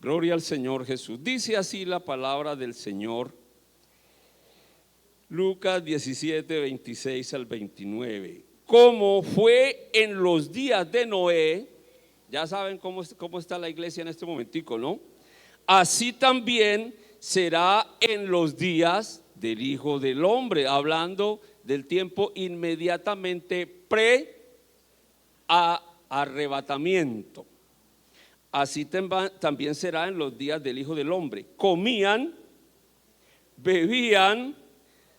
Gloria al Señor Jesús. Dice así la palabra del Señor. Lucas 17, 26 al 29. Como fue en los días de Noé, ya saben cómo está la iglesia en este momentico, ¿no? Así también será en los días del Hijo del Hombre, hablando del tiempo inmediatamente pre-arrebatamiento. Así también será en los días del Hijo del Hombre. Comían, bebían,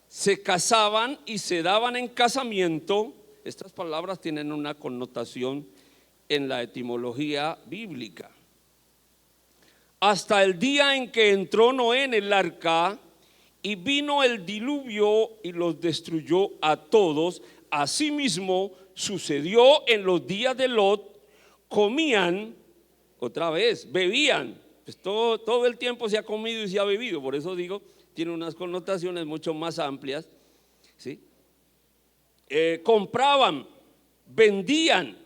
se casaban y se daban en casamiento. Estas palabras tienen una connotación en la etimología bíblica. Hasta el día en que entró Noé en el arca y vino el diluvio y los destruyó a todos. Asimismo sucedió en los días de Lot. Comían, otra vez, bebían. Pues todo el tiempo se ha comido y se ha bebido. Por eso digo, tiene unas connotaciones mucho más amplias, ¿sí? Compraban, vendían,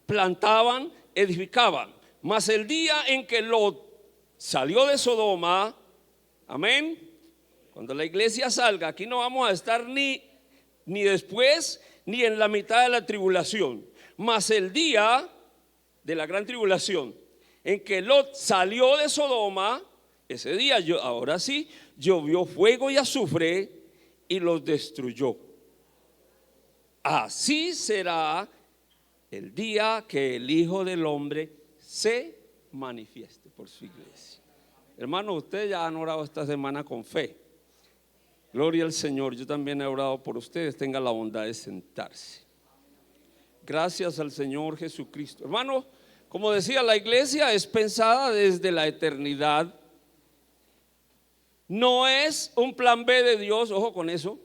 plantaban, edificaban. Mas el día en que Lot salió de Sodoma, amén, cuando la iglesia salga, aquí no vamos a estar ni después ni en la mitad de la tribulación. Mas el día de la gran tribulación en que Lot salió de Sodoma, ese día ahora sí llovió fuego y azufre y los destruyó. Así será el día que el Hijo del Hombre se manifieste por su iglesia. Hermano, ustedes ya han orado esta semana con fe. Gloria al Señor. Yo también he orado por ustedes. Tengan la bondad de sentarse. Gracias al Señor Jesucristo. Hermano, como decía, la iglesia es pensada desde la eternidad. No es un plan B de Dios, ojo con eso.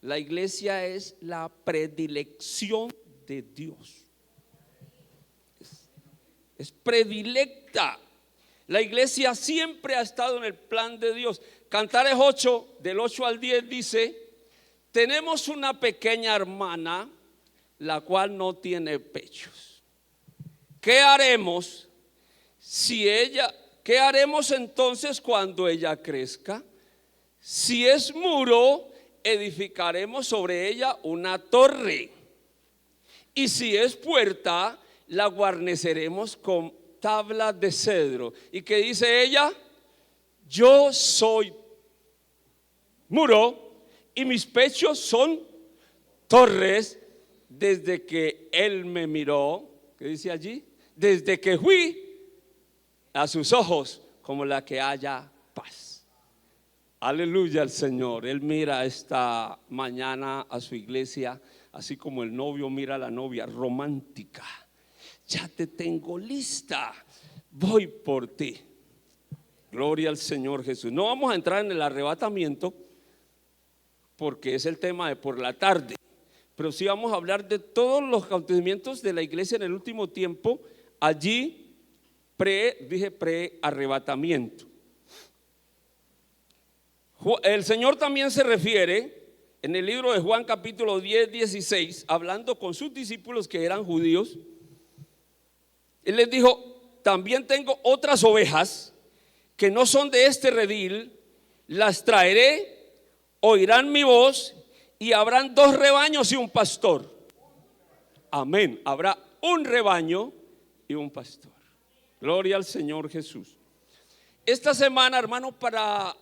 La iglesia es la predilección de Dios. Es predilecta. La iglesia siempre ha estado en el plan de Dios. Cantares 8, del 8 al 10 dice: tenemos una pequeña hermana, la cual no tiene pechos. ¿Qué haremos qué haremos entonces cuando ella crezca? Si es muro, edificaremos sobre ella una torre. Y si es puerta, la guarneceremos con tablas de cedro. ¿Y qué dice ella? Yo soy muro y mis pechos son torres. Desde que él me miró, ¿qué dice allí? Desde que fui a sus ojos como la que haya paz. Aleluya al Señor. Él mira esta mañana a su iglesia, así como el novio mira a la novia, romántica. Ya te tengo lista, voy por ti. Gloria al Señor Jesús. No vamos a entrar en el arrebatamiento porque es el tema de por la tarde, pero sí vamos a hablar de todos los acontecimientos de la iglesia en el último tiempo, allí pre-arrebatamiento. El Señor también se refiere en el libro de Juan capítulo 10, 16, hablando con sus discípulos que eran judíos. Él les dijo: también tengo otras ovejas que no son de este redil, las traeré, oirán mi voz y habrán dos rebaños y un pastor. Amén. Habrá un rebaño y un pastor. Gloria al Señor Jesús. Esta semana, hermano, para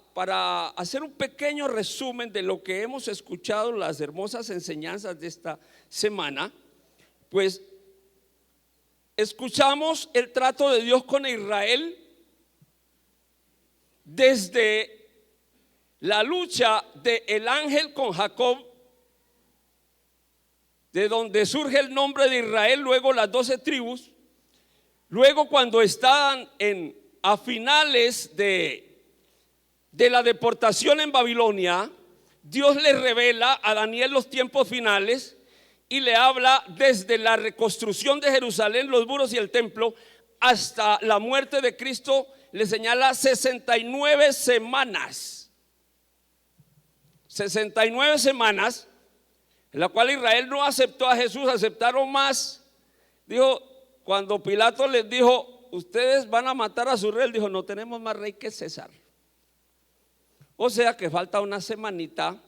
hacer un pequeño resumen de lo que hemos escuchado, las hermosas enseñanzas de esta semana, pues escuchamos el trato de Dios con Israel desde la lucha del ángel con Jacob, de donde surge el nombre de Israel, luego las 12 tribus, luego cuando estaban a finales de la deportación en Babilonia, Dios le revela a Daniel los tiempos finales y le habla desde la reconstrucción de Jerusalén, los muros y el templo, hasta la muerte de Cristo. Le señala 69 semanas. 69 semanas en la cual Israel no aceptó a Jesús, aceptaron más. Dijo, cuando Pilato les dijo: ustedes van a matar a su rey, él dijo, no tenemos más rey que César. O sea que falta una semanita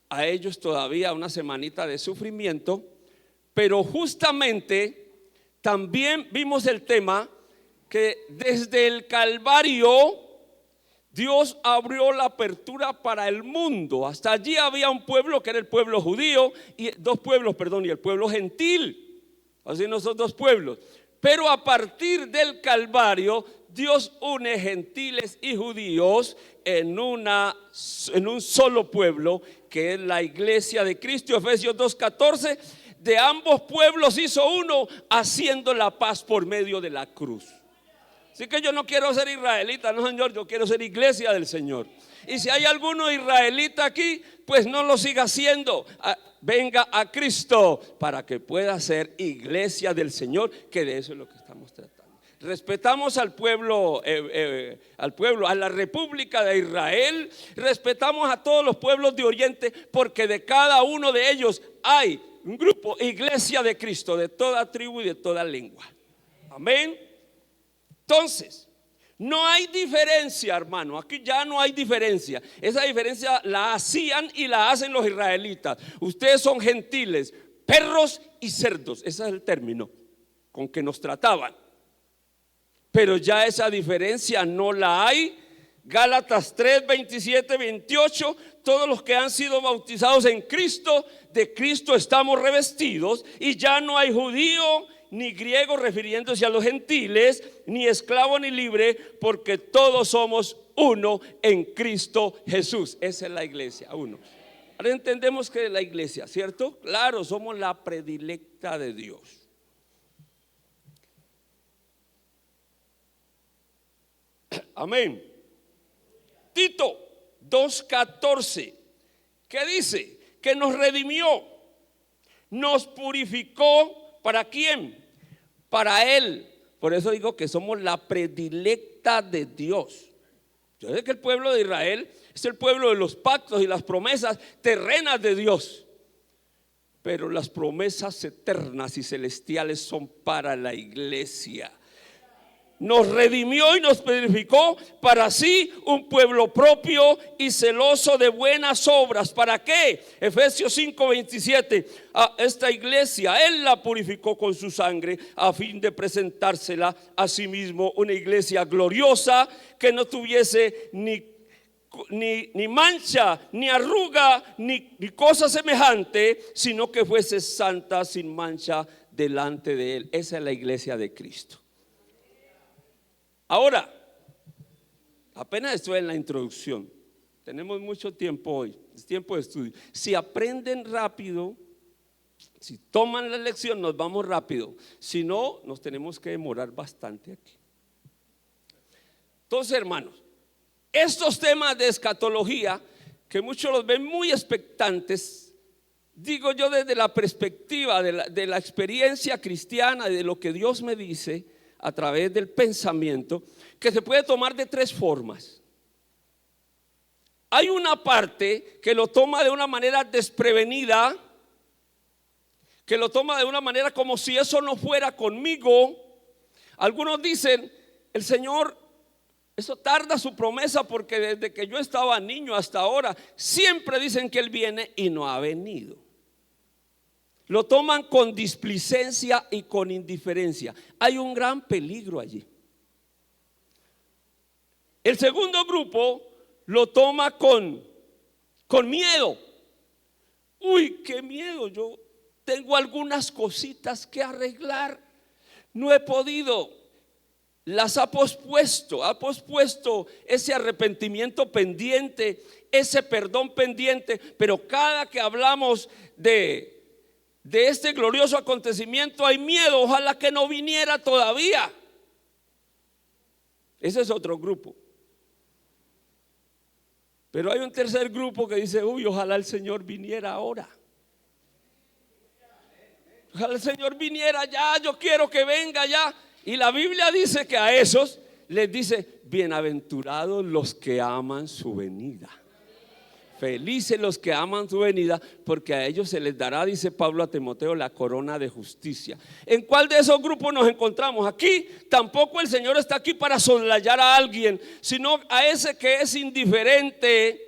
a ellos todavía, una semanita de sufrimiento. Pero justamente también vimos el tema que desde el Calvario Dios abrió la apertura para el mundo. Hasta allí había un pueblo que era el pueblo judío, y dos pueblos, perdón, y el pueblo gentil. Así no son dos pueblos. Pero a partir del Calvario, Dios une gentiles y judíos en un solo pueblo, que es la iglesia de Cristo. Efesios 2:14, de ambos pueblos hizo uno, haciendo la paz por medio de la cruz. Así que yo no quiero ser israelita, no, Señor, yo quiero ser iglesia del Señor. Y si hay alguno israelita aquí, pues no lo siga haciendo. Venga a Cristo para que pueda ser iglesia del Señor, que de eso es lo que estamos tratando. Respetamos al pueblo, a la República de Israel, respetamos a todos los pueblos de Oriente, porque de cada uno de ellos hay un grupo, iglesia de Cristo, de toda tribu y de toda lengua. Amén. Entonces, no hay diferencia, hermano. Aquí ya no hay diferencia. Esa diferencia la hacían y la hacen los israelitas. Ustedes son gentiles, perros y cerdos. Ese es el término con que nos trataban. Pero ya esa diferencia no la hay. Gálatas 3, 27, 28. Todos los que han sido bautizados en Cristo, de Cristo estamos revestidos. Y ya no hay judío ni griego, refiriéndose a los gentiles, ni esclavo ni libre, porque todos somos uno en Cristo Jesús. Esa es la iglesia, uno. Ahora entendemos que es la iglesia, ¿cierto? Claro, somos la predilecta de Dios. Amén. Tito 2:14, ¿qué dice? Que nos redimió, nos purificó. ¿Para quién? Para Él. Por eso digo que somos la predilecta de Dios. Yo sé que el pueblo de Israel es el pueblo de los pactos y las promesas terrenas de Dios, pero las promesas eternas y celestiales son para la iglesia. Nos redimió y nos purificó para sí un pueblo propio y celoso de buenas obras. ¿Para qué? Efesios 5:27. A esta iglesia Él la purificó con su sangre, a fin de presentársela a sí mismo una iglesia gloriosa, que no tuviese ni mancha, ni arruga, ni cosa semejante, sino que fuese santa, sin mancha delante de Él. Esa es la iglesia de Cristo. Ahora, apenas estoy en la introducción. Tenemos mucho tiempo hoy, es tiempo de estudio. Si aprenden rápido, si toman la lección, nos vamos rápido. Si no, nos tenemos que demorar bastante aquí. Entonces, hermanos, estos temas de escatología, que muchos los ven muy expectantes, digo yo desde la perspectiva de la experiencia cristiana, de lo que Dios me dice a través del pensamiento, que se puede tomar de tres formas. Hay una parte que lo toma de una manera desprevenida, que lo toma de una manera como si eso no fuera conmigo. Algunos dicen, el Señor, eso tarda su promesa, porque desde que yo estaba niño hasta ahora siempre dicen que Él viene y no ha venido. Lo toman con displicencia y con indiferencia. Hay un gran peligro allí. El segundo grupo lo toma con miedo. Uy, qué miedo, yo tengo algunas cositas que arreglar, no he podido. Las ha pospuesto ese arrepentimiento pendiente, ese perdón pendiente. Pero cada que hablamos de este glorioso acontecimiento hay miedo, ojalá que no viniera todavía. Ese es otro grupo. Pero hay un tercer grupo que dice, uy, ojalá el Señor viniera ahora. Ojalá el Señor viniera ya, yo quiero que venga ya. Y la Biblia dice que a esos les dice, bienaventurados los que aman su venida. Felices los que aman su venida, porque a ellos se les dará, dice Pablo a Timoteo, la corona de justicia. ¿En cuál de esos grupos nos encontramos? Aquí tampoco el Señor está aquí para soslayar a alguien, sino a ese que es indiferente,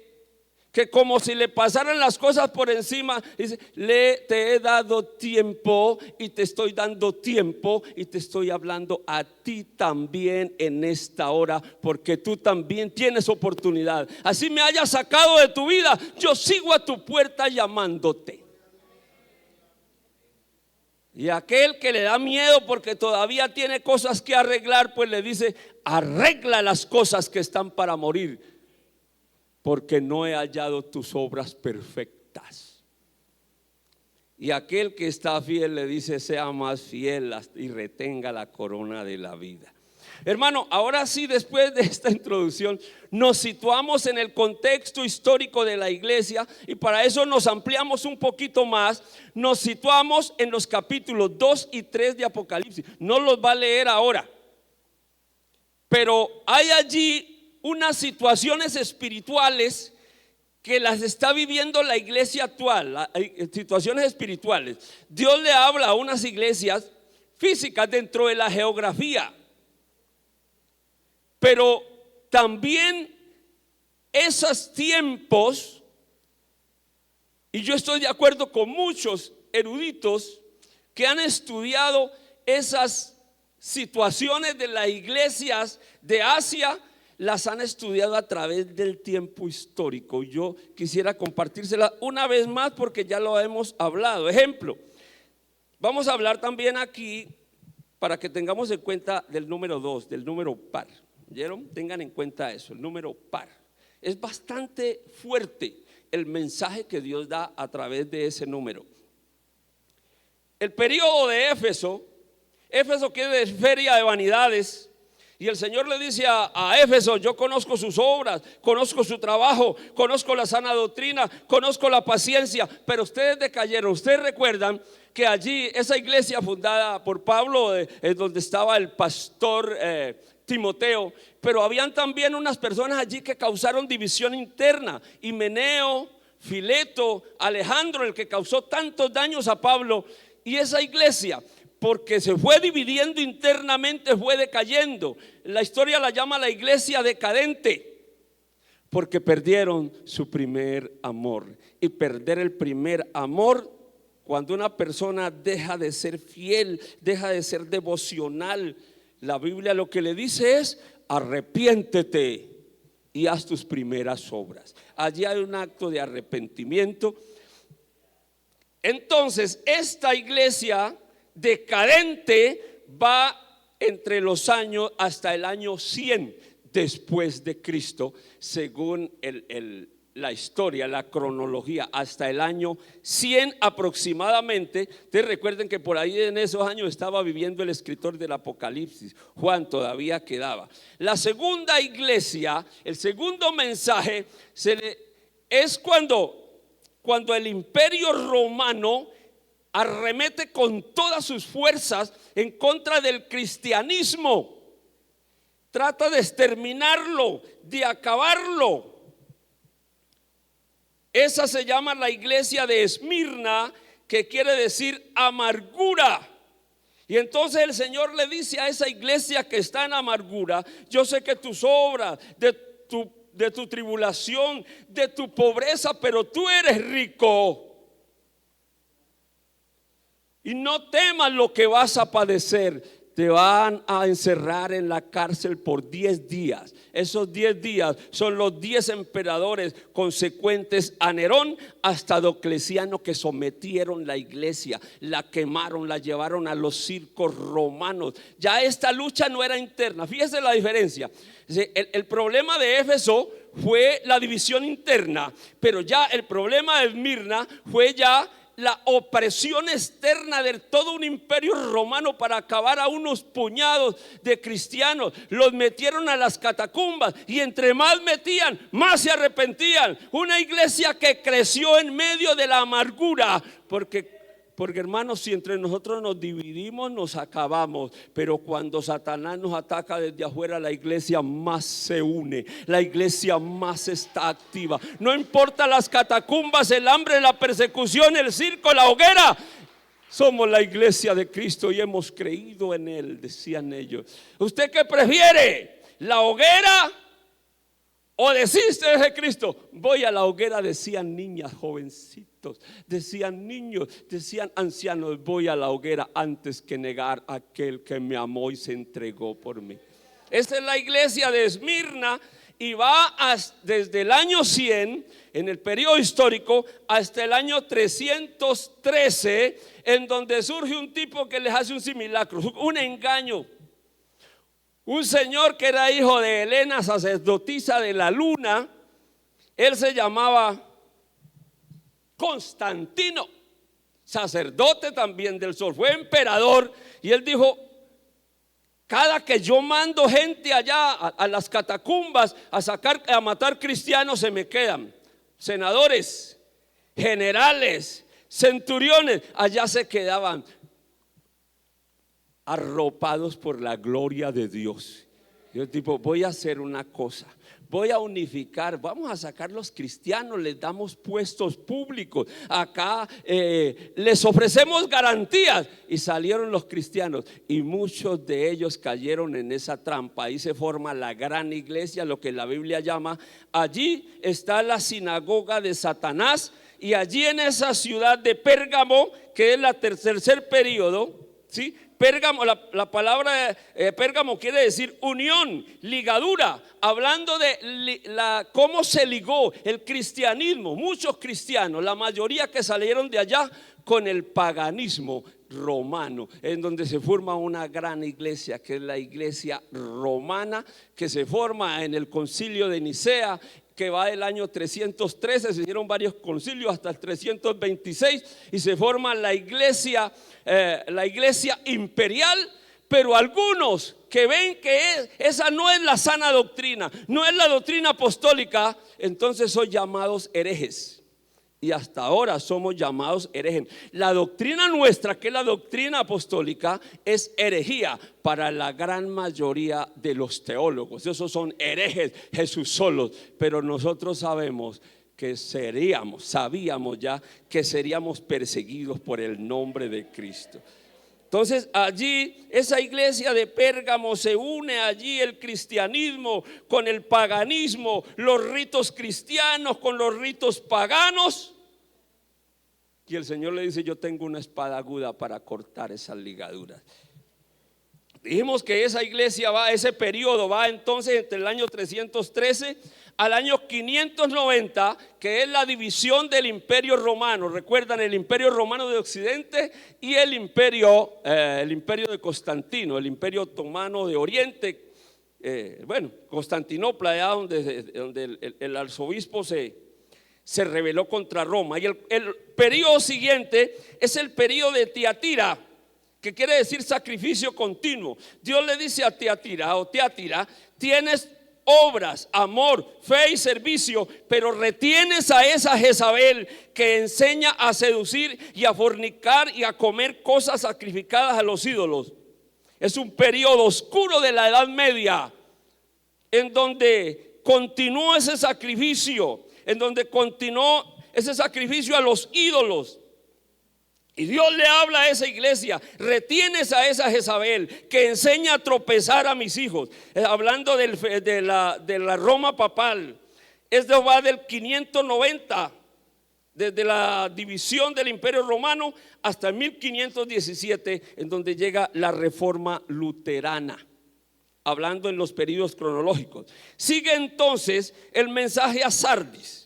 que como si le pasaran las cosas por encima, dice: te he dado tiempo y te estoy dando tiempo y te estoy hablando a ti también en esta hora, porque tú también tienes oportunidad. Así me hayas sacado de tu vida, yo sigo a tu puerta llamándote. Y aquel que le da miedo porque todavía tiene cosas que arreglar, pues le dice: arregla las cosas que están para morir, porque no he hallado tus obras perfectas. Y aquel que está fiel le dice: sea más fiel y retenga la corona de la vida. Hermano, ahora sí, después de esta introducción, nos situamos en el contexto histórico de la iglesia, y para eso nos ampliamos un poquito más. Nos situamos en los capítulos 2 y 3 de Apocalipsis. No los va a leer ahora, pero hay allí unas situaciones espirituales que las está viviendo la iglesia actual, situaciones espirituales. Dios le habla a unas iglesias físicas dentro de la geografía, pero también esos tiempos, y yo estoy de acuerdo con muchos eruditos que han estudiado esas situaciones de las iglesias de Asia, las han estudiado a través del tiempo histórico. Yo quisiera compartírsela una vez más porque ya lo hemos hablado. Ejemplo, vamos a hablar también aquí, para que tengamos en cuenta, del número 2, del número par. ¿Oyeron? Tengan en cuenta eso, el número par. Es bastante fuerte el mensaje que Dios da a través de ese número. El periodo de Éfeso quiere decir feria de vanidades. Y el Señor le dice a Éfeso: yo conozco sus obras, conozco su trabajo, conozco la sana doctrina, conozco la paciencia, pero ustedes decayeron. Ustedes recuerdan que allí, esa iglesia fundada por Pablo, donde estaba el pastor Timoteo, pero habían también unas personas allí que causaron división interna: Himeneo, Fileto, Alejandro, el que causó tantos daños a Pablo. Y esa iglesia, porque se fue dividiendo internamente, fue decayendo. La historia la llama la iglesia decadente, porque perdieron su primer amor. Y perder el primer amor, cuando una persona deja de ser fiel, deja de ser devocional, la Biblia lo que le dice es: arrepiéntete y haz tus primeras obras. Allí hay un acto de arrepentimiento. Entonces, esta iglesia decadente va entre los años hasta el año 100 después de Cristo, según la historia, la cronología, hasta el año 100 aproximadamente. Ustedes recuerden que por ahí en esos años estaba viviendo el escritor del Apocalipsis, Juan, todavía quedaba. La segunda iglesia, el segundo mensaje es cuando el imperio romano arremete con todas sus fuerzas en contra del cristianismo, trata de exterminarlo, de acabarlo. Esa se llama la iglesia de Esmirna, que quiere decir amargura. Y entonces el Señor le dice a esa iglesia que está en amargura: yo sé que tus obras, de tu tribulación, de tu pobreza, pero tú eres rico. Y no temas lo que vas a padecer. Te van a encerrar en la cárcel por 10 días. Esos 10 días son los 10 emperadores consecuentes a Nerón hasta Diocleciano, que sometieron la iglesia, la quemaron, la llevaron a los circos romanos. Ya esta lucha no era interna. Fíjese la diferencia. El problema de Éfeso fue la división interna, pero ya el problema de Esmirna fue ya la opresión externa de todo un imperio romano para acabar a unos puñados de cristianos. Los metieron a las catacumbas, y entre más metían, más se arrepentían. Una iglesia que creció en medio de la amargura, porque Porque hermanos, si entre nosotros nos dividimos, nos acabamos. Pero cuando Satanás nos ataca desde afuera, la iglesia más se une, la iglesia más está activa. No importa las catacumbas, el hambre, la persecución, el circo, la hoguera. Somos la iglesia de Cristo y hemos creído en Él, decían ellos. ¿Usted qué prefiere? ¿La hoguera o desiste de Cristo? Voy a la hoguera, decían niñas, jovencitos, decían niños, decían ancianos. Voy a la hoguera antes que negar a aquel que me amó y se entregó por mí. Esta es la iglesia de Esmirna y va desde el año 100, en el periodo histórico, hasta el año 313, en donde surge un tipo que les hace un simulacro, un engaño. Un señor que era hijo de Helena, sacerdotisa de la luna. Él se llamaba Constantino, sacerdote también del sol, fue emperador. Y él dijo: cada que yo mando gente allá a las catacumbas a matar cristianos, se me quedan senadores, generales, centuriones, allá se quedaban arropados por la gloria de Dios. Yo tipo, voy a hacer una cosa, voy a unificar, vamos a sacar los cristianos, les damos puestos públicos, acá les ofrecemos garantías. Y salieron los cristianos y muchos de ellos cayeron en esa trampa. Ahí se forma la gran iglesia, lo que la Biblia llama, allí está la sinagoga de Satanás. Y allí en esa ciudad de Pérgamo, que es el tercer periodo, ¿sí? Pérgamo, la palabra Pérgamo quiere decir unión, ligadura, hablando de cómo se ligó el cristianismo, muchos cristianos, la mayoría que salieron de allá, con el paganismo romano, en donde se forma una gran iglesia, que es la iglesia romana, que se forma en el concilio de Nicea, que va del año 313, se hicieron varios concilios hasta el 326 y se forma la iglesia imperial. Pero algunos que ven que esa no es la sana doctrina, no es la doctrina apostólica, entonces son llamados herejes. Y hasta ahora somos llamados herejes. La doctrina nuestra, que es la doctrina apostólica, es herejía para la gran mayoría de los teólogos. Esos son herejes, Jesús solos. Pero nosotros sabíamos ya que seríamos perseguidos por el nombre de Cristo. Entonces allí esa iglesia de Pérgamo se une, allí el cristianismo con el paganismo, los ritos cristianos con los ritos paganos. Y el Señor le dice: yo tengo una espada aguda para cortar esas ligaduras. Dijimos que esa iglesia ese periodo va entonces entre el año 313 al año 590, que es la división del Imperio Romano. Recuerdan el Imperio Romano de Occidente y el imperio de Constantino, el Imperio Otomano de Oriente. Constantinopla, allá donde el arzobispo se rebeló contra Roma. Y el periodo siguiente es el periodo de Tiatira, que quiere decir sacrificio continuo. Dios le dice a Tiatira: tienes obras, amor, fe y servicio, pero retienes a esa Jezabel que enseña a seducir y a fornicar y a comer cosas sacrificadas a los ídolos. Es un periodo oscuro de la Edad Media, en donde continuó ese sacrificio, a los ídolos. Y Dios le habla a esa iglesia: retienes a esa Jezabel que enseña a tropezar a mis hijos. Hablando de la Roma papal. Esto va del 590, desde la división del Imperio Romano, hasta 1517, en donde llega la Reforma Luterana. Hablando en los periodos cronológicos. Sigue entonces el mensaje a Sardis.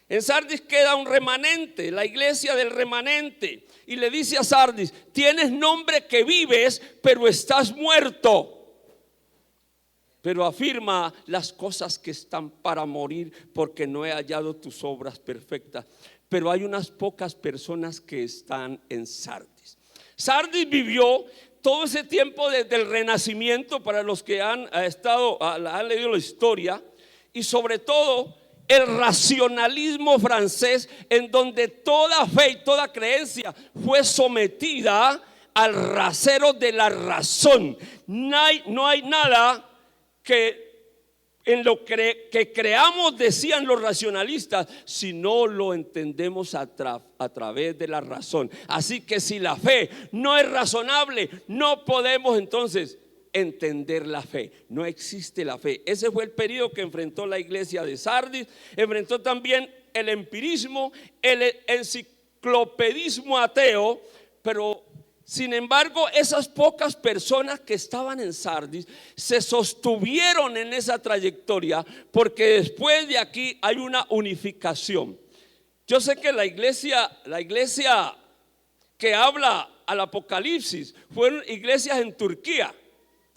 En Sardis queda un remanente, la iglesia del remanente, y le dice a Sardis: tienes nombre que vives, pero estás muerto. Pero afirma las cosas que están para morir, porque no he hallado tus obras perfectas. Pero hay unas pocas personas que están en Sardis. Sardis vivió todo ese tiempo desde el Renacimiento, para los que han leído la historia, y sobre todo el racionalismo francés, en donde toda fe y toda creencia fue sometida al rasero de la razón. No hay nada que en lo que creamos, decían los racionalistas, si no lo entendemos a través de la razón. Así que si la fe no es razonable, no podemos entonces entender la fe. No existe la fe. Ese fue el periodo que enfrentó la iglesia de Sardis. Enfrentó también el empirismo, el enciclopedismo ateo. Pero sin embargo, esas pocas personas que estaban en Sardis se sostuvieron en esa trayectoria, porque después de aquí hay una unificación. Yo sé que la iglesia que habla al Apocalipsis fueron iglesias en Turquía.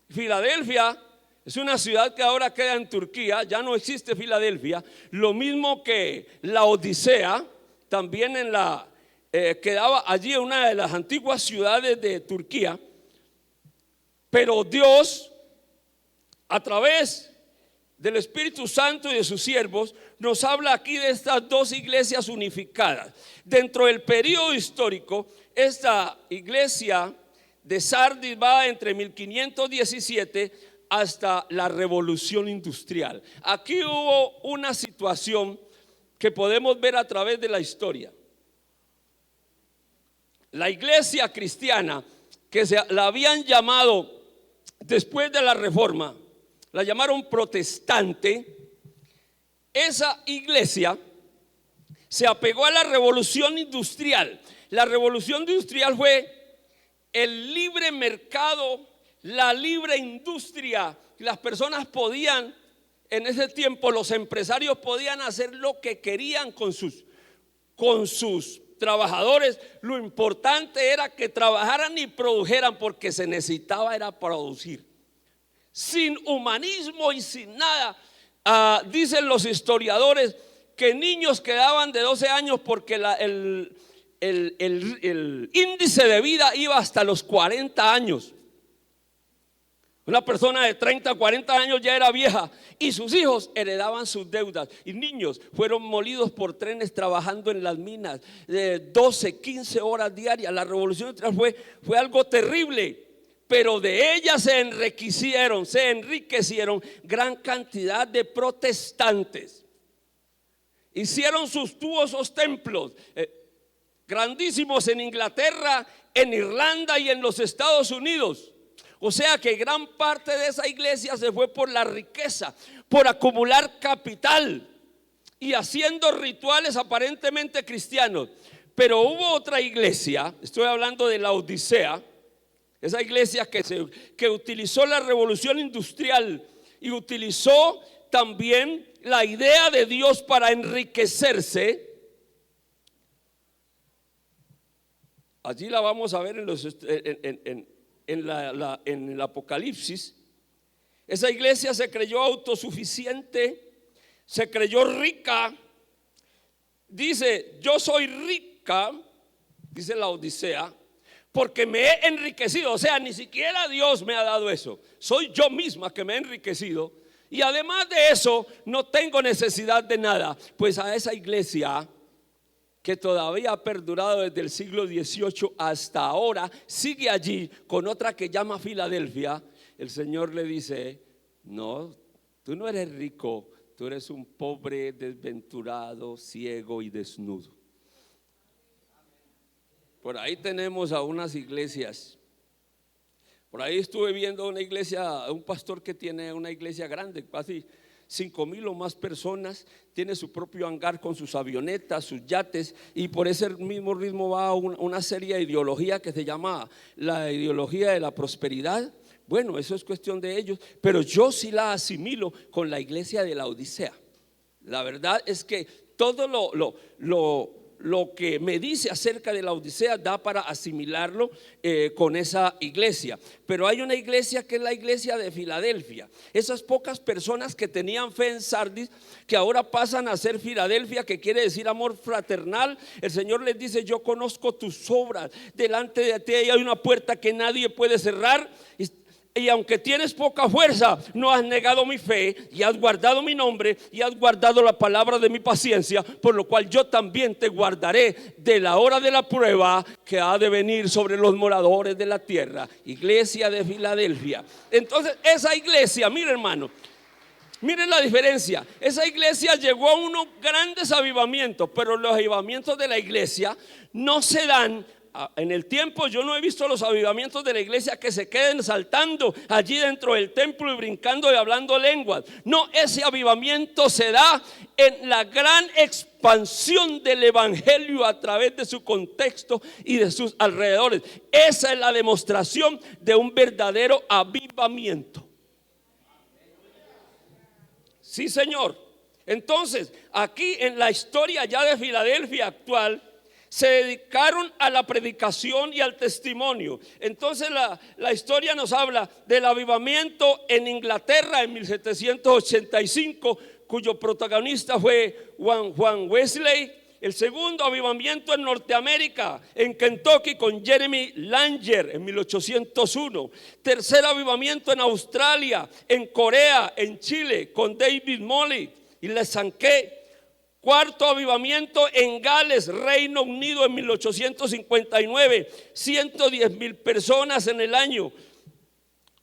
Filadelfia es una ciudad que ahora queda en Turquía, ya no existe Filadelfia. Lo mismo que la Odisea, también quedaba allí en una de las antiguas ciudades de Turquía. Pero Dios, a través del Espíritu Santo y de sus siervos, nos habla aquí de estas dos iglesias unificadas. Dentro del periodo histórico, esta iglesia de Sardis va entre 1517 hasta la Revolución Industrial. Aquí hubo una situación que podemos ver a través de la historia. La iglesia cristiana, que la habían llamado después de la Reforma, la llamaron protestante. Esa iglesia se apegó a la Revolución Industrial. La Revolución Industrial fue el libre mercado, la libre industria. Las personas podían, en ese tiempo los empresarios podían hacer lo que querían con sus trabajadores. Lo importante era que trabajaran y produjeran, porque se necesitaba era producir, sin humanismo y sin nada. Dicen los historiadores que niños quedaban de 12 años porque el índice de vida iba hasta los 40 años. Una persona de 30, 40 años ya era vieja, y sus hijos heredaban sus deudas. Y niños fueron molidos por trenes trabajando en las minas de 12, 15 horas diarias. La revolución industrial fue algo terrible, pero de ella se enriquecieron gran cantidad de protestantes. Hicieron suntuosos templos grandísimos en Inglaterra, en Irlanda y en los Estados Unidos. O sea que gran parte de esa iglesia se fue por la riqueza, por acumular capital y haciendo rituales aparentemente cristianos. Pero hubo otra iglesia, estoy hablando de la Odisea, esa iglesia que utilizó la revolución industrial y utilizó también la idea de Dios para enriquecerse. Allí la vamos a ver en el Apocalipsis. Esa iglesia se creyó autosuficiente, se creyó rica. Dice: yo soy rica, dice la Odisea, porque me he enriquecido. O sea, ni siquiera Dios me ha dado eso, soy yo misma que me he enriquecido, y además de eso no tengo necesidad de nada. Pues a esa iglesia, que todavía ha perdurado desde el siglo XVIII hasta ahora, sigue allí con otra que llama Filadelfia, el Señor le dice: no, tú no eres rico, tú eres un pobre, desventurado, ciego y desnudo. Por ahí tenemos a unas iglesias. Por ahí estuve viendo una iglesia, un pastor que tiene una iglesia grande, casi 5,000 o más personas, tiene su propio hangar con sus avionetas, sus yates, y por ese mismo ritmo va una serie de ideología que se llama la ideología de la prosperidad. Bueno, eso es cuestión de ellos, pero yo sí la asimilo con la iglesia de la Odisea. La verdad es que todo lo que me dice acerca de la Odisea da para asimilarlo con esa iglesia. Pero hay una iglesia que es la iglesia de Filadelfia. Esas pocas personas que tenían fe en Sardis, que ahora pasan a ser Filadelfia, que quiere decir amor fraternal. El Señor les dice: yo conozco tus obras, delante de ti hay una puerta que nadie puede cerrar. y aunque tienes poca fuerza, no has negado mi fe y has guardado mi nombre y has guardado la palabra de mi paciencia, por lo cual yo también te guardaré de la hora de la prueba que ha de venir sobre los moradores de la tierra. Iglesia de Filadelfia. Entonces esa iglesia, mire hermano, miren la diferencia. Esa iglesia llegó a unos grandes avivamientos, pero los avivamientos de la iglesia no se dan en el tiempo. Yo no he visto los avivamientos de la iglesia que se queden saltando allí dentro del templo y brincando y hablando lenguas. No, ese avivamiento se da en la gran expansión del evangelio a través de su contexto y de sus alrededores. Esa es la demostración de un verdadero avivamiento. Sí, Señor. Entonces, aquí en la historia ya de Filadelfia actual, se dedicaron a la predicación y al testimonio. Entonces la historia nos habla del avivamiento en Inglaterra en 1785, cuyo protagonista fue Juan Wesley. El segundo avivamiento en Norteamérica, en Kentucky, con Jeremy Langer en 1801. Tercer avivamiento en Australia, en Corea, en Chile, con David Molly y Les Sankey. Cuarto avivamiento en Gales, Reino Unido, en 1859. 110,000 personas en el año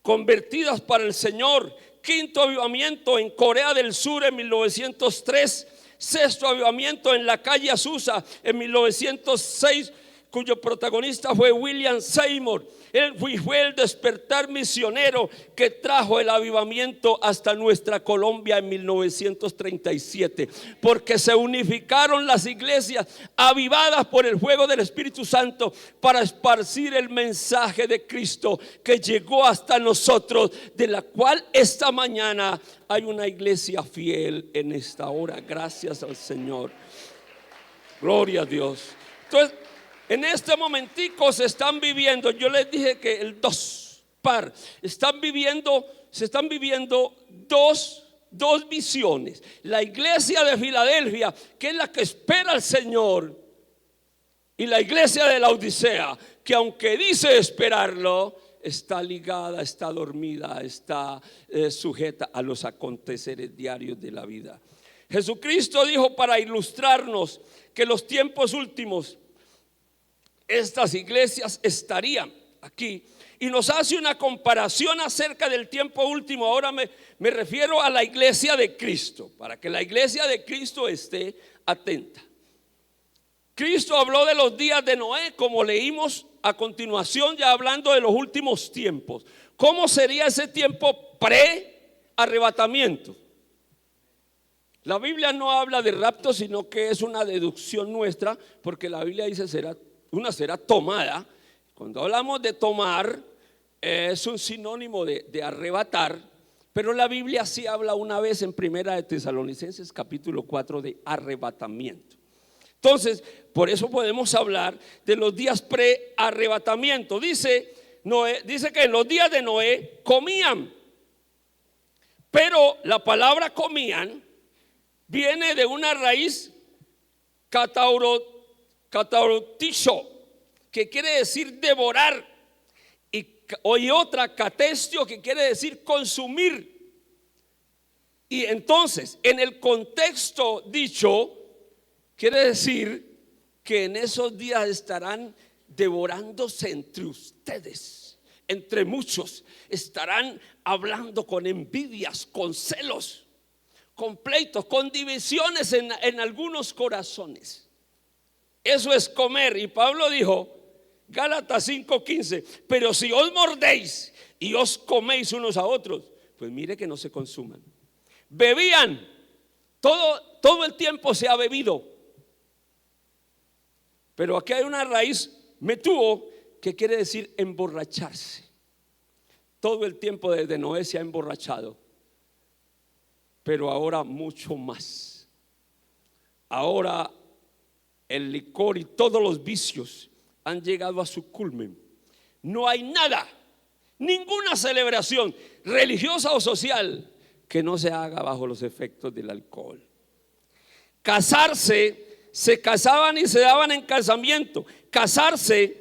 convertidas para el Señor. Quinto avivamiento en Corea del Sur en 1903. Sexto avivamiento en la calle Azusa en 1906, cuyo protagonista fue William Seymour. Él fue el despertar misionero que trajo el avivamiento hasta nuestra Colombia en 1937, porque se unificaron las iglesias avivadas por el fuego del Espíritu Santo para esparcir el mensaje de Cristo que llegó hasta nosotros, de la cual esta mañana hay una iglesia fiel en esta hora. Gracias al Señor. Gloria a Dios. Entonces, en este momentico se están viviendo, yo les dije que el se están viviendo dos visiones. La iglesia de Filadelfia, que es la que espera al Señor, y la iglesia de la Odisea, que aunque dice esperarlo, está ligada, está dormida, está sujeta a los aconteceres diarios de la vida. Jesucristo dijo, para ilustrarnos, que los tiempos últimos estas iglesias estarían aquí, y nos hace una comparación acerca del tiempo último. Ahora me refiero a la iglesia de Cristo, para que la iglesia de Cristo esté atenta. Cristo habló de los días de Noé, como leímos a continuación, ya hablando de los últimos tiempos. ¿Cómo sería ese tiempo pre-arrebatamiento? La Biblia no habla de rapto, sino que es una deducción nuestra, porque la Biblia dice será tomada. Cuando hablamos de tomar, es un sinónimo de arrebatar, pero la Biblia sí habla una vez en Primera de Tesalonicenses capítulo 4 de arrebatamiento. Entonces, por eso podemos hablar de los días pre-arrebatamiento. Dice que en los días de Noé comían, pero la palabra comían viene de una raíz cataurotizo, que quiere decir devorar, y otra catestio, que quiere decir consumir. Y entonces, en el contexto dicho, quiere decir que en esos días estarán devorándose entre ustedes, entre muchos. Estarán hablando con envidias, con celos, con pleitos, con divisiones en algunos corazones. Eso es comer. Y Pablo dijo, Gálatas 5:15, pero si os mordéis y os coméis unos a otros, pues mire que no se consuman. Bebían, todo el tiempo se ha bebido. Pero aquí hay una raíz, metuo, que quiere decir emborracharse. Todo el tiempo desde Noé se ha emborrachado, pero ahora mucho más. Ahora el licor y todos los vicios han llegado a su culmen. No hay nada, ninguna celebración religiosa o social que no se haga bajo los efectos del alcohol. Casarse, se casaban y se daban en casamiento. Casarse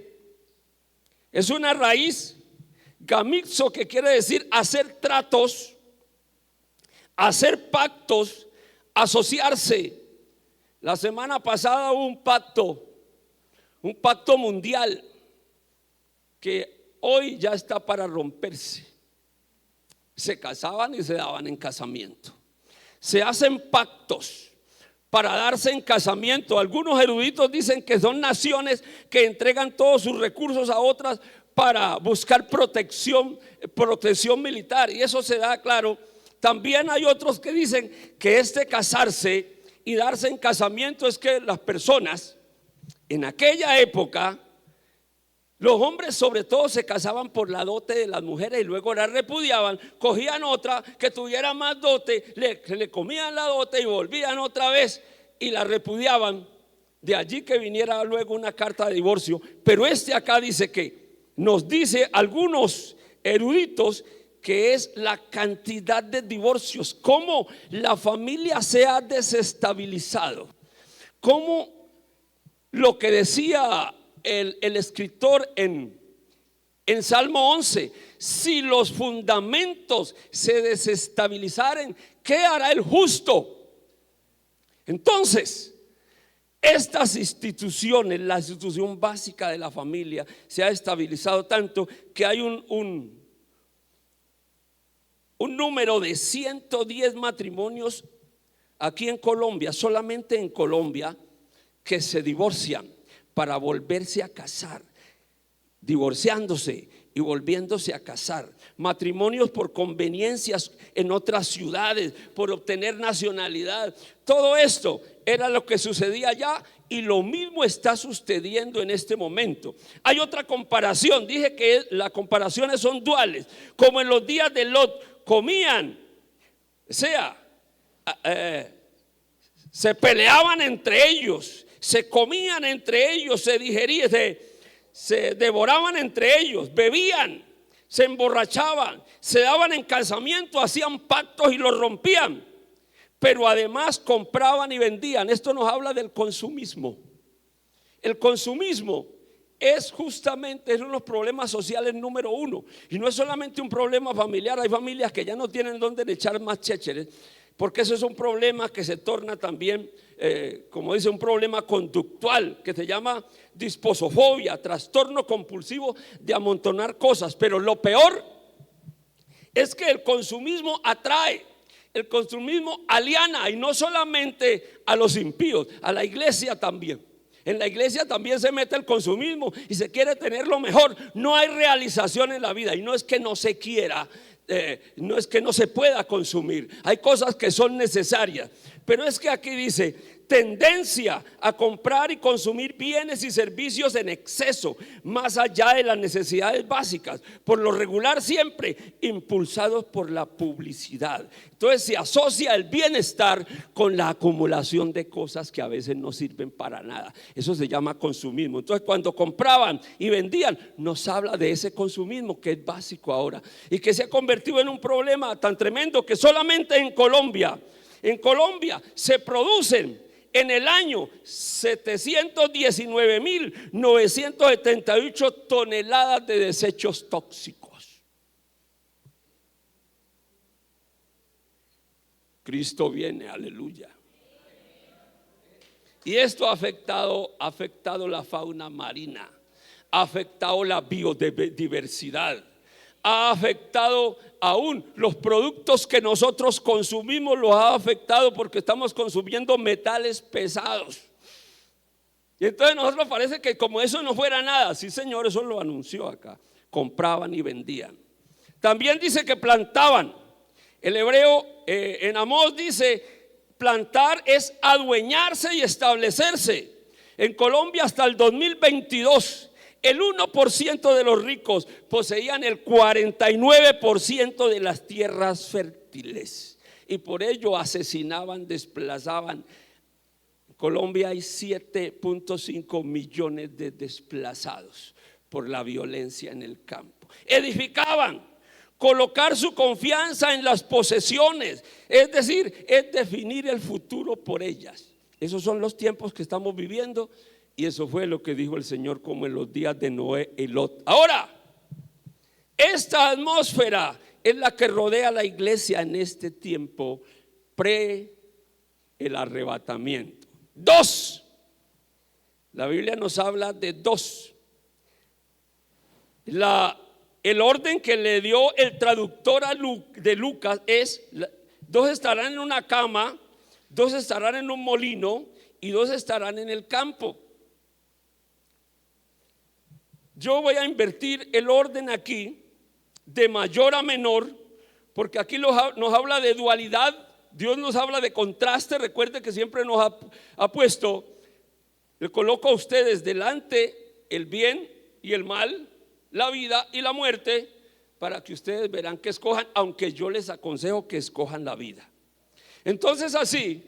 es una raíz Gamixo, que quiere decir hacer tratos, hacer pactos, asociarse. La semana pasada hubo un pacto mundial que hoy ya está para romperse. Se casaban y se daban en casamiento. Se hacen pactos para darse en casamiento. Algunos eruditos dicen que son naciones que entregan todos sus recursos a otras para buscar protección militar, y eso se da, claro. También hay otros que dicen que este casarse y darse en casamiento es que las personas en aquella época, los hombres sobre todo se casaban por la dote de las mujeres y luego la repudiaban, cogían otra que tuviera más dote, le comían la dote y volvían otra vez y la repudiaban. De allí que viniera luego una carta de divorcio. Pero acá dice que nos dice algunos eruditos que es la cantidad de divorcios, cómo la familia se ha desestabilizado, cómo lo que decía el escritor en Salmo 11: si los fundamentos se desestabilizaren, ¿qué hará el justo? Entonces, estas instituciones, la institución básica de la familia, se ha estabilizado tanto que hay un número de 110 matrimonios aquí en Colombia, solamente en Colombia, que se divorcian para volverse a casar, divorciándose y volviéndose a casar. Matrimonios por conveniencias en otras ciudades, por obtener nacionalidad. Todo esto era lo que sucedía allá y lo mismo está sucediendo en este momento. Hay otra comparación, dije que las comparaciones son duales. Como en los días de Lot, comían, se peleaban entre ellos, se comían entre ellos, se digerían, se devoraban entre ellos, bebían, se emborrachaban, se daban en casamiento, hacían pactos y los rompían, pero además compraban y vendían. Esto nos habla del consumismo. El consumismo es justamente uno de los problemas sociales número uno, y no es solamente un problema familiar. Hay familias que ya no tienen dónde echar más chécheres, porque eso es un problema que se torna también, como dice, un problema conductual que se llama disposofobia, trastorno compulsivo de amontonar cosas. Pero lo peor es que el consumismo atrae, el consumismo aliena, y no solamente a los impíos, a la iglesia también. En la iglesia también se mete el consumismo y se quiere tener lo mejor. No hay realización en la vida, y no es que no se quiera, no es que no se pueda consumir. Hay cosas que son necesarias, pero es que aquí dice: tendencia a comprar y consumir bienes y servicios en exceso, más allá de las necesidades básicas, por lo regular siempre impulsados por la publicidad. Entonces se asocia el bienestar con la acumulación de cosas que a veces no sirven para nada. Eso se llama consumismo. Entonces, cuando compraban y vendían, nos habla de ese consumismo que es básico ahora y que se ha convertido en un problema tan tremendo que solamente en Colombia se producen en el año 719.978 toneladas de desechos tóxicos. Cristo viene, aleluya. Y esto ha afectado la fauna marina, ha afectado la biodiversidad, ha afectado aún los productos que nosotros consumimos, los ha afectado porque estamos consumiendo metales pesados. Y entonces a nosotros parece que como eso no fuera nada. Sí, Señor, eso lo anunció acá. Compraban y vendían. También dice que plantaban. El hebreo en Amós dice: plantar es adueñarse y establecerse. En Colombia hasta el 2022 el 1% de los ricos poseían el 49% de las tierras fértiles, y por ello asesinaban, desplazaban. En Colombia hay 7.5 millones de desplazados por la violencia en el campo. Edificaban. Colocar su confianza en las posesiones, es decir, es definir el futuro por ellas. Esos son los tiempos que estamos viviendo. Y eso fue lo que dijo el Señor, como en los días de Noé y Lot. Ahora, Esta atmósfera es la que rodea a la iglesia en este tiempo el arrebatamiento. Dos. La Biblia nos habla de dos. El orden que le dio el traductor de Lucas es: dos estarán en una cama, dos estarán en un molino y dos estarán en el campo. Yo voy a invertir el orden aquí de mayor a menor, porque aquí nos habla de dualidad. Dios nos habla de contraste. Recuerde que siempre nos ha puesto, le coloco a ustedes delante el bien y el mal, la vida y la muerte, para que ustedes verán que escojan, aunque yo les aconsejo que escojan la vida. Entonces, así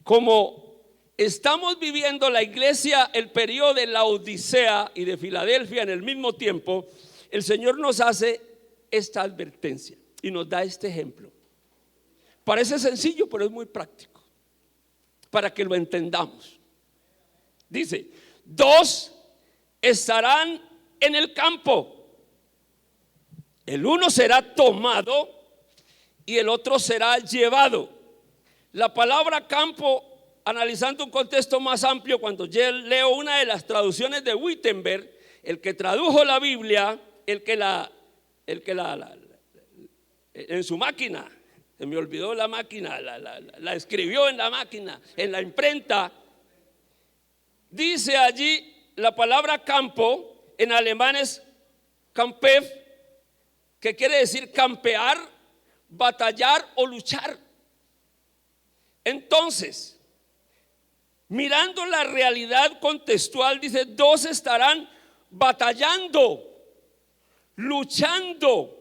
como estamos viviendo la iglesia el periodo de la Odisea y de Filadelfia en el mismo tiempo, el Señor nos hace esta advertencia y nos da este ejemplo. Parece sencillo, pero es muy práctico para que lo entendamos. Dice: dos estarán en el campo, el uno será tomado y el otro será llevado. La palabra campo, analizando un contexto más amplio, cuando yo leo una de las traducciones de Wittenberg, el que tradujo la Biblia, el que en su máquina, se me olvidó la máquina, la escribió en la máquina, en la imprenta, dice allí la palabra campo, en alemán es Kampf, que quiere decir campear, batallar o luchar. Entonces, mirando la realidad contextual, dice: dos estarán batallando, luchando,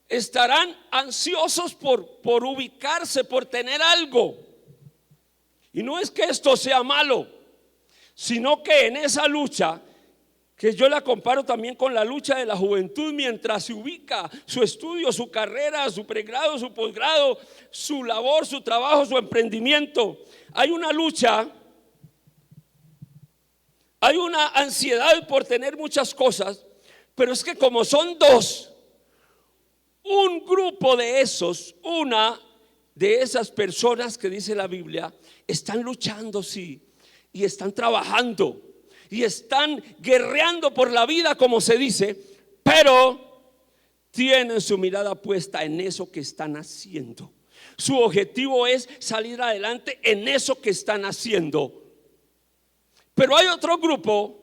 estarán ansiosos por ubicarse, por tener algo. Y no es que esto sea malo, sino que en esa lucha, que yo la comparo también con la lucha de la juventud, mientras se ubica su estudio, su carrera, su pregrado, su posgrado, su labor, su trabajo, su emprendimiento, hay una lucha, hay una ansiedad por tener muchas cosas. Pero es que como son dos, un grupo de esos, una de esas personas que dice la Biblia, están luchando, sí, y están trabajando y están guerreando por la vida, como se dice, pero tienen su mirada puesta en eso que están haciendo. Su objetivo es salir adelante en eso que están haciendo. Pero hay otro grupo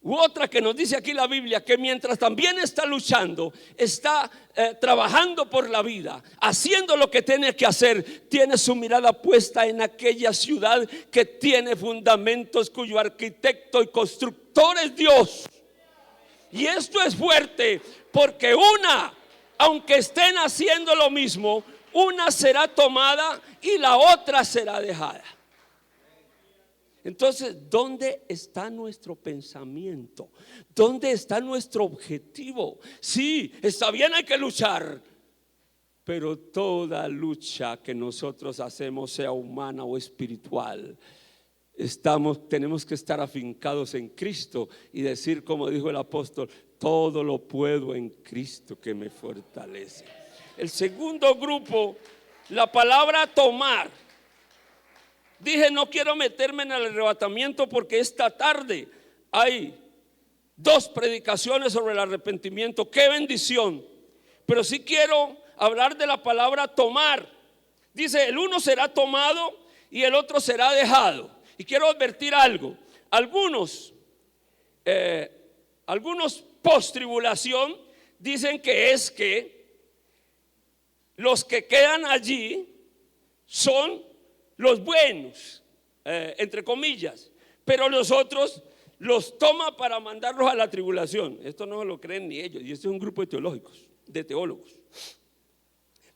u otra que nos dice aquí la Biblia, que mientras también está luchando, está trabajando por la vida, haciendo lo que tiene que hacer, tiene su mirada puesta en aquella ciudad que tiene fundamentos, cuyo arquitecto y constructor es Dios. Y esto es fuerte, porque una, aunque estén haciendo lo mismo, una será tomada y la otra será dejada. Entonces, ¿dónde está nuestro pensamiento? ¿Dónde está nuestro objetivo? Sí, está bien, hay que luchar, pero toda lucha que nosotros hacemos, sea humana o espiritual, tenemos que estar afincados en Cristo y decir, como dijo el apóstol: todo lo puedo en Cristo que me fortalece. El segundo grupo, la palabra tomar. Dije, no quiero meterme en el arrebatamiento porque esta tarde hay dos predicaciones sobre el arrepentimiento. ¡Qué bendición! Pero sí quiero hablar de la palabra tomar. Dice: el uno será tomado y el otro será dejado. Y quiero advertir algo. Algunos post tribulación dicen que es que los que quedan allí son los buenos, entre comillas, pero los otros los toma para mandarlos a la tribulación. Esto no lo creen ni ellos, y este es un grupo de teólogos.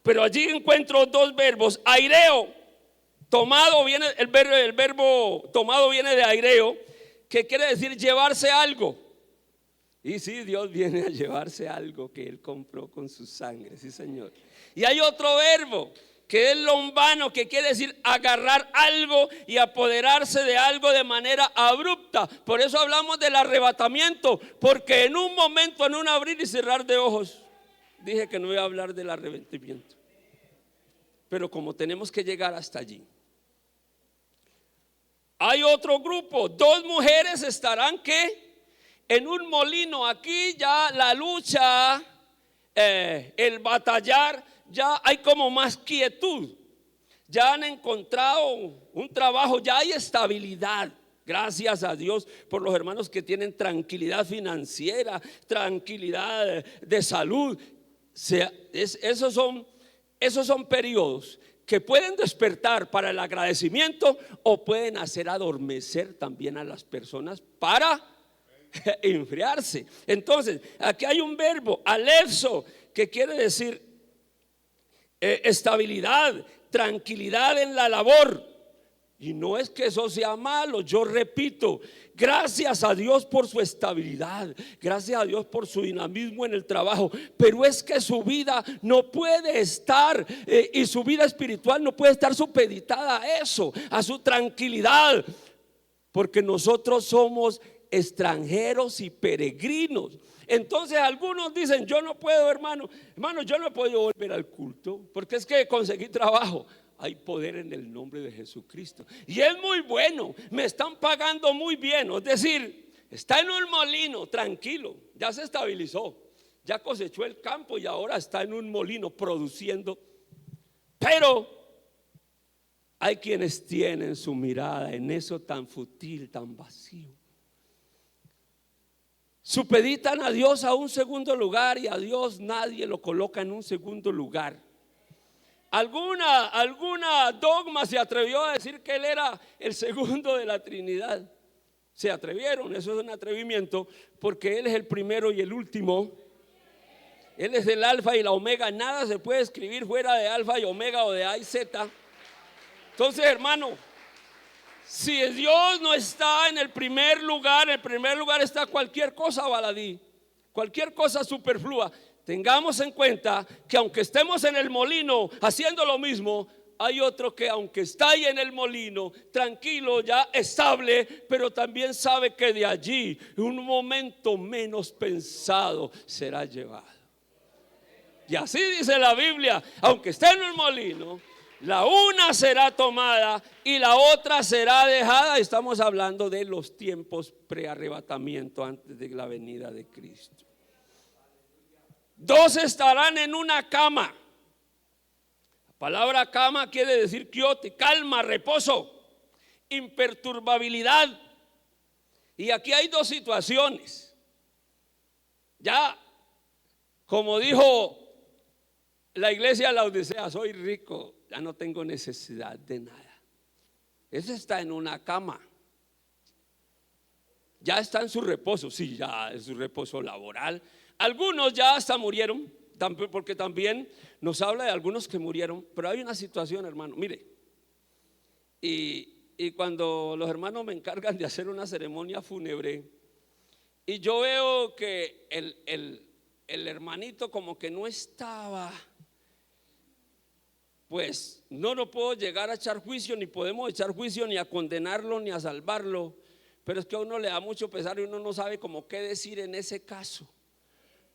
Pero allí encuentro dos verbos: aireo, tomado viene, el verbo tomado viene de aireo, que quiere decir llevarse algo. Y sí, Dios viene a llevarse algo que Él compró con su sangre, sí, Señor. Y hay otro verbo que es lombano, que quiere decir agarrar algo y apoderarse de algo de manera abrupta. Por eso hablamos del arrebatamiento, porque en un momento, en un abrir y cerrar de ojos, dije que no iba a hablar del arrepentimiento. Pero como tenemos que llegar hasta allí, hay otro grupo, 2 mujeres estarán que en un molino. Aquí ya la lucha, el batallar, ya hay como más quietud. Ya han encontrado un trabajo, ya hay estabilidad. Gracias a Dios por los hermanos que tienen tranquilidad financiera, tranquilidad de salud. Esos son periodos que pueden despertar para el agradecimiento o pueden hacer adormecer también a las personas para enfriarse. Entonces, aquí hay un verbo, alepso, que quiere decir estabilidad, tranquilidad en la labor. Y no es que eso sea malo, yo repito, gracias a Dios por su estabilidad, gracias a Dios por su dinamismo en el trabajo, pero es que su vida no puede estar, y su vida espiritual no puede estar supeditada a eso, a su tranquilidad, porque nosotros somos extranjeros y peregrinos. Entonces algunos dicen, yo no puedo, hermano, yo no he podido volver al culto, porque es que conseguí trabajo. Hay poder en el nombre de Jesucristo y es muy bueno, me están pagando muy bien. Es decir, está en un molino tranquilo, ya se estabilizó, ya cosechó el campo y ahora está en un molino produciendo. Pero hay quienes tienen su mirada en eso tan fútil, tan vacío. Supeditan a Dios a un segundo lugar y a Dios nadie lo coloca en un segundo lugar. Alguna dogma se atrevió a decir que Él era el segundo de la Trinidad. Se atrevieron, eso es un atrevimiento, porque Él es el primero y el último. Él es el alfa y la omega. Nada se puede escribir fuera de alfa y omega o de A y Z. Entonces, hermano, si Dios no está en el primer lugar está cualquier cosa baladí, cualquier cosa superflua. Tengamos en cuenta que aunque estemos en el molino haciendo lo mismo, hay otro que aunque está ahí en el molino, tranquilo, ya estable, pero también sabe que de allí, en un momento menos pensado, será llevado. Y así dice la Biblia, aunque esté en el molino, la una será tomada y la otra será dejada. Estamos hablando de los tiempos prearrebatamiento antes de la venida de Cristo. 2 estarán en una cama. La palabra cama quiere decir quiote, calma, reposo, imperturbabilidad. Y aquí hay 2 situaciones. Ya, como dijo la iglesia de Laodicea, soy rico, ya no tengo necesidad de nada. Ese está en una cama. Ya está en su reposo, sí, ya es su reposo laboral. Algunos ya hasta murieron, porque también nos habla de algunos que murieron. Pero hay una situación, hermano, mire, y cuando los hermanos me encargan de hacer una ceremonia fúnebre y yo veo que el hermanito como que no estaba, pues no puedo llegar a echar juicio, ni podemos echar juicio, ni a condenarlo, ni a salvarlo. Pero es que a uno le da mucho pesar y uno no sabe cómo qué decir en ese caso.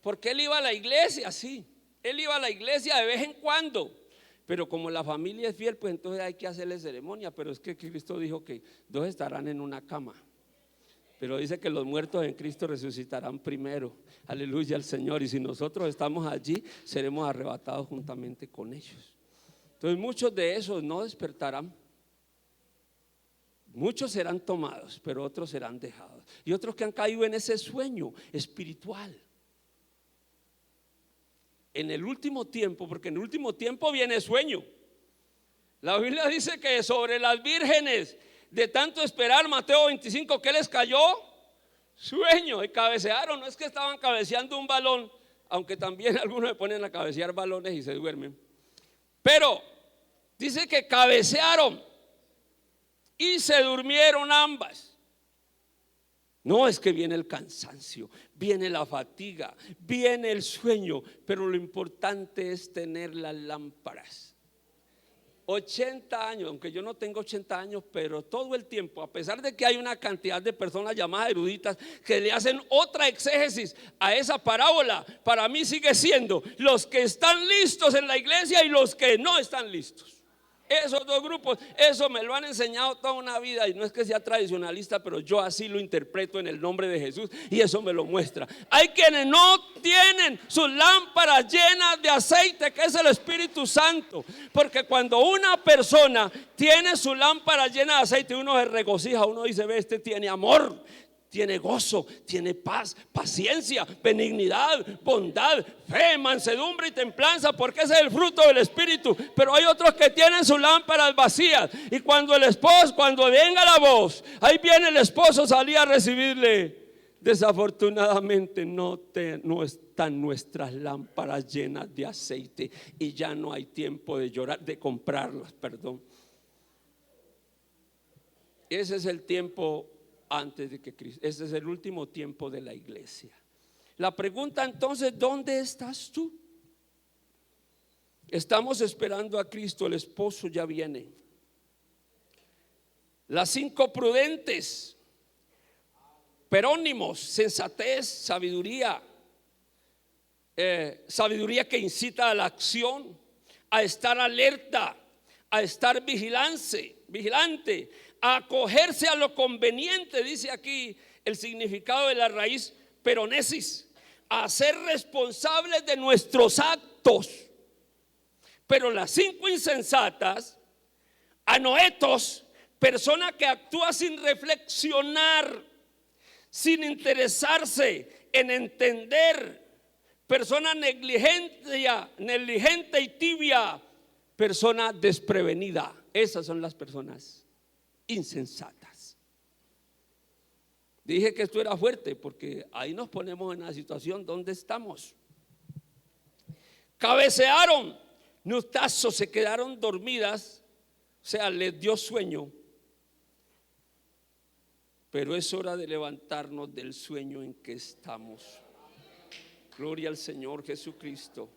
Porque él iba a la iglesia, sí, él iba a la iglesia de vez en cuando, pero como la familia es fiel, pues entonces hay que hacerle ceremonia. Pero es que Cristo dijo que 2 estarán en una cama, pero dice que los muertos en Cristo resucitarán primero. Aleluya al Señor. Y si nosotros estamos allí, seremos arrebatados juntamente con ellos. Entonces muchos de esos no despertarán. Muchos serán tomados, pero otros serán dejados. Y otros que han caído en ese sueño espiritual. En el último tiempo, porque en el último tiempo viene sueño. La Biblia dice que sobre las vírgenes de tanto esperar, Mateo 25, ¿qué les cayó? Sueño, y cabecearon. No es que estaban cabeceando un balón, aunque también algunos se ponen a cabecear balones y se duermen. Pero dice que cabecearon y se durmieron ambas. No, es que viene el cansancio, viene la fatiga, viene el sueño, pero lo importante es tener las lámparas. 80 años, aunque yo no tengo 80 años, pero todo el tiempo, a pesar de que hay una cantidad de personas llamadas eruditas que le hacen otra exégesis a esa parábola, para mí sigue siendo los que están listos en la iglesia y los que no están listos. Esos dos grupos, eso me lo han enseñado toda una vida, y no es que sea tradicionalista, pero yo así lo interpreto en el nombre de Jesús, y eso me lo muestra. Hay quienes no tienen sus lámparas llenas de aceite, que es el Espíritu Santo, porque cuando una persona tiene su lámpara llena de aceite, uno se regocija, uno dice: ve, este tiene amor, tiene gozo, tiene paz, paciencia, benignidad, bondad, fe, mansedumbre y templanza, porque ese es el fruto del Espíritu. Pero hay otros que tienen sus lámparas vacías, y cuando venga la voz, ahí viene el esposo, salía a recibirle. Desafortunadamente no están nuestras lámparas llenas de aceite, y ya no hay tiempo de llorar, de comprarlas, perdón. Ese es el tiempo antes de que Cristo, ese es el último tiempo de la iglesia. La pregunta entonces: ¿dónde estás tú? Estamos esperando a Cristo, el esposo ya viene. Las 5 prudentes: perónimos, sensatez, sabiduría, sabiduría que incita a la acción, a estar alerta, a estar vigilante, a acogerse a lo conveniente, dice aquí el significado de la raíz peronesis, a ser responsables de nuestros actos. Pero las 5 insensatas: anoetos, persona que actúa sin reflexionar, sin interesarse en entender, persona negligente y tibia, persona desprevenida. Esas son las personas insensatas. Dije que esto era fuerte porque ahí nos ponemos en la situación donde estamos. Cabecearon, nutazo, se quedaron dormidas, o sea, les dio sueño. Pero es hora de levantarnos del sueño en que estamos. Gloria al Señor Jesucristo.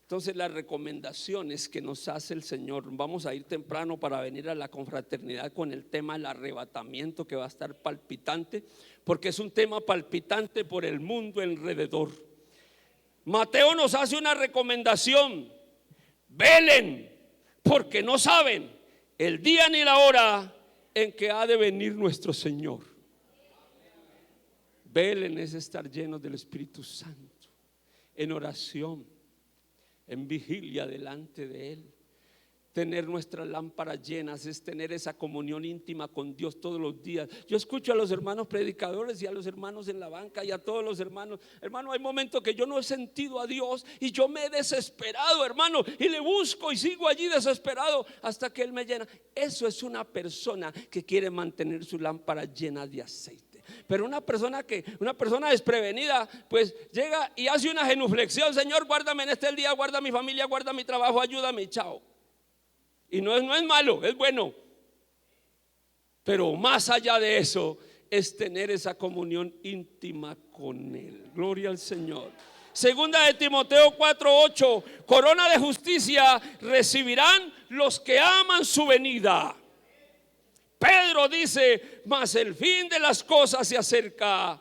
Entonces, las recomendaciones que nos hace el Señor: vamos a ir temprano para venir a la confraternidad con el tema del arrebatamiento, que va a estar palpitante, porque es un tema palpitante por el mundo alrededor. Mateo nos hace una recomendación: velen, porque no saben el día ni la hora en que ha de venir nuestro Señor. Velen es estar llenos del Espíritu Santo, en oración, en vigilia delante de Él. Tener nuestras lámparas llenas es tener esa comunión íntima con Dios todos los días. Yo escucho a los hermanos predicadores y a los hermanos en la banca y a todos los hermanos: hermano, hay momentos que yo no he sentido a Dios y yo me he desesperado, hermano, y le busco y sigo allí desesperado hasta que Él me llena. Eso es una persona que quiere mantener su lámpara llena de aceite. Pero una persona desprevenida, pues llega y hace una genuflexión: Señor, guárdame en este día, guarda mi familia, guarda mi trabajo, ayúdame, chao. Y no es malo, es bueno. Pero más allá de eso es tener esa comunión íntima con Él. Gloria al Señor. Segunda de Timoteo 4:8: corona de justicia recibirán los que aman su venida. Pedro dice: mas el fin de las cosas se acerca,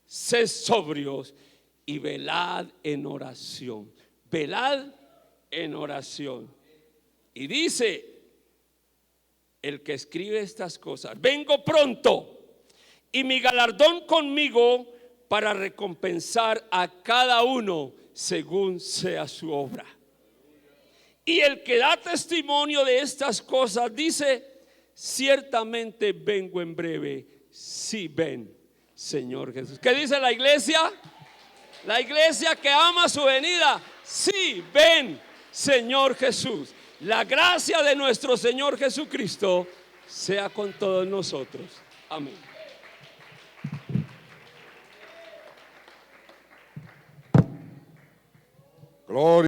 sed sobrios y velad en oración. Velad en oración. Y dice el que escribe estas cosas: vengo pronto, y mi galardón conmigo, para recompensar a cada uno según sea su obra. Y el que da testimonio de estas cosas dice: ciertamente vengo en breve. Sí, ven, Señor Jesús. ¿Qué dice la iglesia? La iglesia que ama su venida: sí, ven, Señor Jesús. La gracia de nuestro Señor Jesucristo sea con todos nosotros. Amén. Gloria.